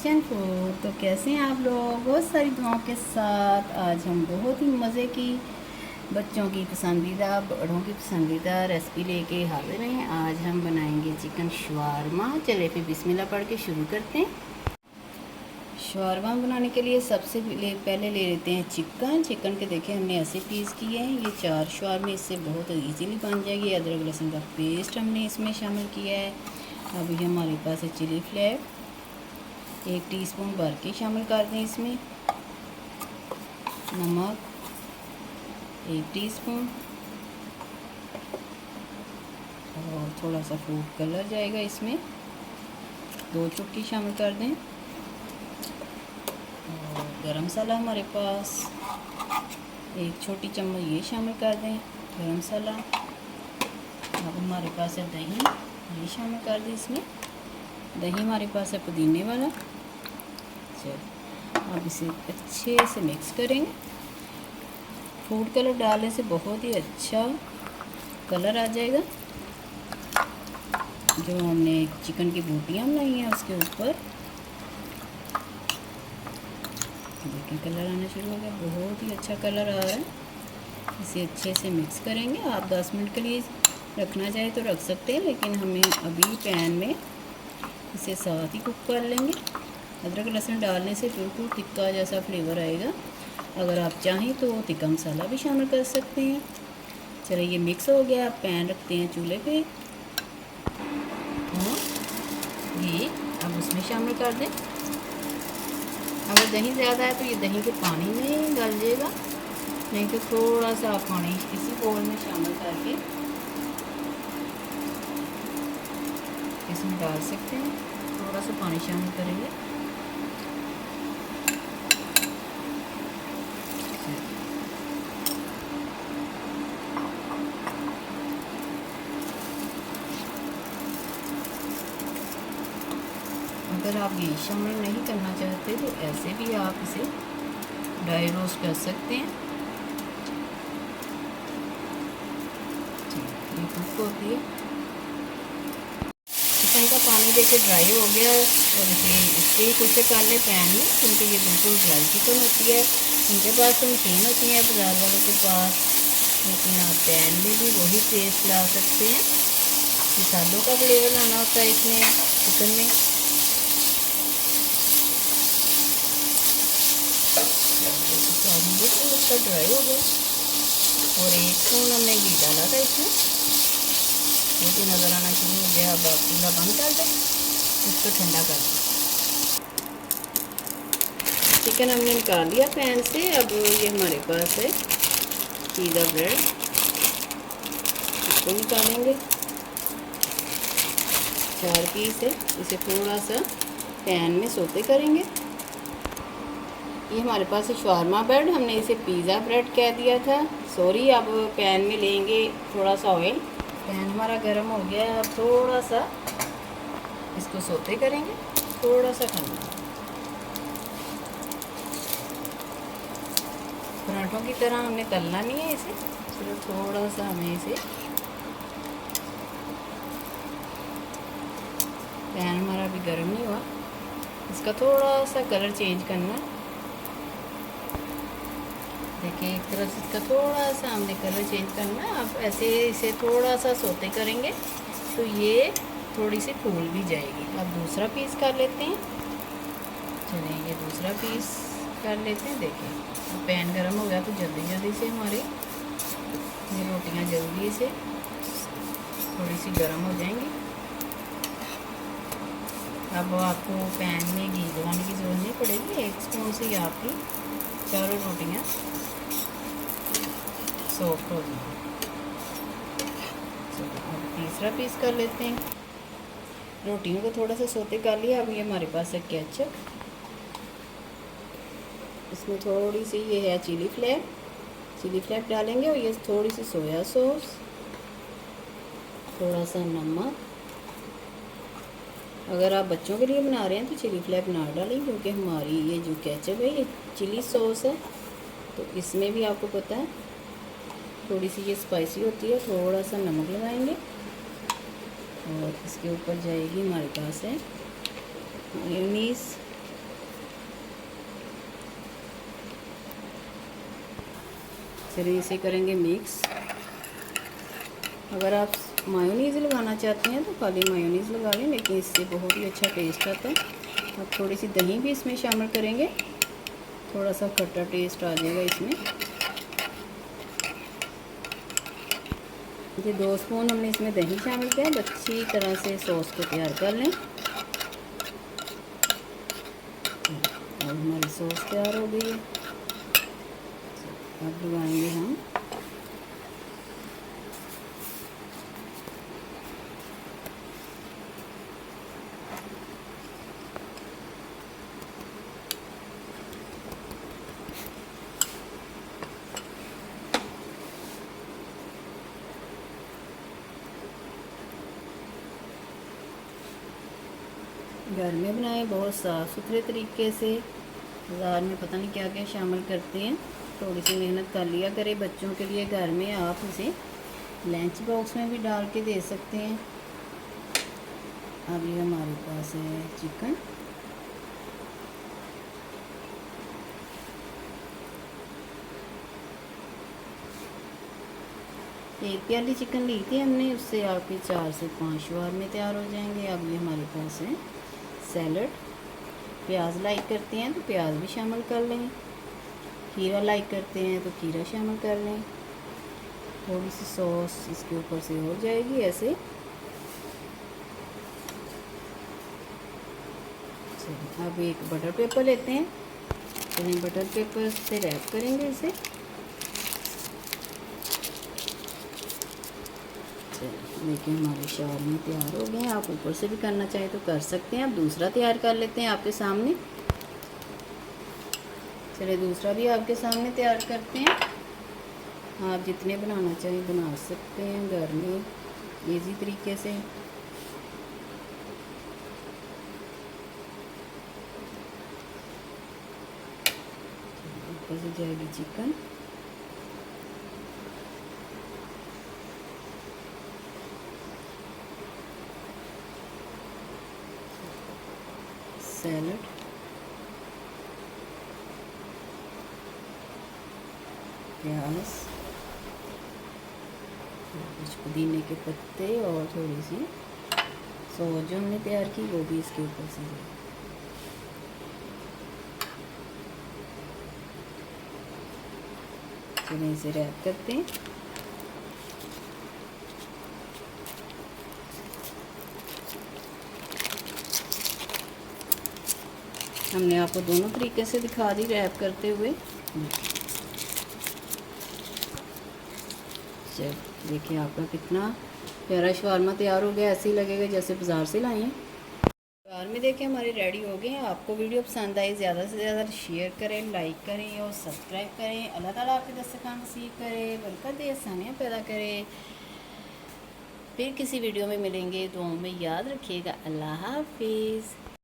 Kitchen food. तो कैसे हैं आप लोग? बहुत सारी दुआओं के साथ आज हम बहुत ही मज़े की, बच्चों की पसंदीदा, बड़ों की पसंदीदा रेसिपी लेके हाजिर हैं। आज हम बनाएंगे चिकन शवारमा। चले फिर बिस्मिल्लाह पढ़ के शुरू करते हैं। शवारमा बनाने के लिए सबसे पहले ले लेते हैं चिकन के देखें हमने ऐसे पीस किए हैं। ये 4 शवारमे इससे बहुत इजीली बन जाएगी। अदरक लहसुन का पेस्ट हमने इसमें शामिल किया है। अभी हमारे पास है चिली फ्लेक्स 1 टीस्पून भर के शामिल कर दें। इसमें नमक 1 टीस्पून और थोड़ा सा फूड कलर जाएगा इसमें 2 चुटकी शामिल कर दें। और गरम मसाला हमारे पास 1 छोटी चम्मच ये शामिल कर दें गरम मसाला। अब हमारे पास है दही, ये शामिल कर दें इसमें। दही हमारे पास है पुदीने वाला। चलो अब इसे अच्छे से मिक्स करेंगे। फूड कलर डालने से बहुत ही अच्छा कलर आ जाएगा। जो हमने चिकन की बोटियाँ बनाई हैं उसके ऊपर देखिए कलर आना शुरू हो गया, बहुत ही अच्छा कलर आ रहा है। इसे अच्छे से मिक्स करेंगे। आप 10 मिनट के लिए रखना चाहे तो रख सकते हैं, लेकिन हमें अभी पैन में इसे साथ ही कुक कर लेंगे। अदरक लहसुन डालने से बिल्कुल तिक्का जैसा फ्लेवर आएगा। अगर आप चाहें तो तिक्का मसाला भी शामिल कर सकते हैं। चलिए ये मिक्स हो गया। आप पैन रखते हैं चूल्हे पे और ये अब उसमें शामिल कर दें। अगर दही ज़्यादा है तो ये दही के पानी में डाल जाएगा, नहीं तो थोड़ा सा पानी इसी बोल में शामिल करके इसमें डाल सकते हैं। थोड़ा सा पानी शामिल करेंगे। अगर आप ये शामिल नहीं करना चाहते तो ऐसे भी आप इसे ड्राई रोस्ट कर सकते हैं। ये कुक होती है। चिकन का पानी देखिए ड्राई हो गया और इसे कुछ कर ले पैन में, क्योंकि ये बिल्कुल ड्राई चिकन होती है। उनके पास तो मशीन होती है बाज़ार वालों के पास, लेकिन आप पैन में भी वही टेस्ट ला सकते हैं। मसालों का फ्लेवर लाना होता है इसमें चिकन में। बिल्कुल इसका ड्राई हो गया और 1 स्पून हमने घी डाला था इसमें, वो भी नज़र आना शुरू हो गया। अब आप चूल्हा बंद कर दें, इसको ठंडा कर दें। चिकन हमने निकाल लिया पैन से। अब ये हमारे पास है पिज़्ज़ा ब्रेड, इसको निकालेंगे। 4 पीस है, इसे थोड़ा सा पैन में सोते करेंगे। ये हमारे पास है शवारमा ब्रेड, हमने इसे पिज़्ज़ा ब्रेड कह दिया था, सॉरी। अब पैन में लेंगे थोड़ा सा ऑयल। पैन हमारा गर्म हो गया है। अब थोड़ा सा इसको सोते करेंगे, थोड़ा सा करना। पराठों की तरह हमने तलना नहीं है इसे, सिर्फ थोड़ा सा हमें इसे। पैन हमारा अभी गर्म नहीं हुआ, इसका थोड़ा सा कलर चेंज करना। देखिए एक तरफ से इसका थोड़ा सा हमने कलर चेंज करना। अब ऐसे इसे थोड़ा सा सोते करेंगे तो ये थोड़ी सी फूल भी जाएगी। अब दूसरा पीस कर लेते हैं। चलिए ये दूसरा पीस कर लेते हैं। देखिए अब पैन गर्म हो गया तो जल्दी जल्दी से हमारी ये रोटियां जल्दी से थोड़ी सी गर्म हो जाएंगी। अब आपको पैन में घी लगाने की ज़रूरत नहीं पड़ेगी, 1 स्पून से ही आपकी चारों रोटियां सॉफ्ट हो जाएगी। चलो अब तीसरा पीस कर लेते हैं। रोटियों को थोड़ा सा सोते कर लिया। अब ये हमारे पास है केचप, इसमें थोड़ी सी ये है चिली फ्लेक्स डालेंगे और ये थोड़ी सी सोया सॉस, थोड़ा सा नमक। अगर आप बच्चों के लिए बना रहे हैं तो चिली फ्लेक्स ना डालें, क्योंकि हमारी ये जो केचप है ये चिली सॉस है, तो इसमें भी आपको पता है थोड़ी सी ये स्पाइसी होती है। थोड़ा सा नमक लगाएंगे और इसके ऊपर जाएगी हमारे पास है मेयोनीज़ चलिए इसे करेंगे मिक्स। अगर आप मायोनीज़ लगाना चाहते हैं तो खाली मायोनीज़ लगा लें, लेकिन इससे बहुत ही अच्छा टेस्ट आता है। अब थोड़ी सी दही भी इसमें शामिल करेंगे, थोड़ा सा खट्टा टेस्ट आ जाएगा इसमें। ये 2 स्पून हमने इसमें दही शामिल किया। अच्छी तरह से सॉस को तैयार कर लें। अब हमारी सॉस तैयार हो गई है। अब लगाएंगे हम घर में बनाए बहुत साफ़ सुथरे तरीके से। बाज़ार में पता नहीं क्या क्या शामिल करते हैं। थोड़ी सी मेहनत कर लिया करें बच्चों के लिए। घर में आप इसे लंच बॉक्स में भी डाल के दे सकते हैं। अब ये हमारे पास है चिकन। एक प्याली चिकन ली थी हमने, उससे आपके 4 से 5 बार में तैयार हो जाएंगे। अब ये हमारे पास है सैलड। प्याज लाइक करते हैं तो प्याज भी शामिल कर लें, खीरा लाइक करते हैं तो खीरा शामिल कर लें। थोड़ी सी सॉस इसके ऊपर से हो जाएगी ऐसे। चलिए अब एक बटर पेपर लेते हैं। चलिए बटर पेपर से रैप करेंगे इसे। देखिए हमारे शावरमे तैयार हो गए हैं। आप ऊपर से भी करना चाहें तो कर सकते हैं। अब दूसरा तैयार कर लेते हैं आपके सामने। चलिए दूसरा भी आपके सामने तैयार करते हैं। आप जितने बनाना चाहें बना सकते हैं घर में इजी तरीके से। ऊपर से जाएगी चिकन। सैलड, प्याज, कुछ पुदीने के पत्ते और थोड़ी सी सॉस जो हमने तैयार की वो भी इसके ऊपर से जाए। चलिए इसे रैप करते हैं। हमने आपको दोनों तरीके से दिखा दी रैप करते हुए। चल देखिए आपका कितना प्यारा शवारमा तैयार हो गया। ऐसे ही लगेगा जैसे बाज़ार से लाए हैं। बाज़ार में देखिए हमारे रेडी हो गए हैं। आपको वीडियो पसंद आई ज़्यादा से ज़्यादा शेयर करें, लाइक करें और सब्सक्राइब करें। अल्लाह ताला आपके दस्तरखान नसीब करे, बरकत दे, आसानियाँ पैदा करे। फिर किसी वीडियो में मिलेंगे। दुआओं में याद रखिएगा। अल्लाह हाफिज़।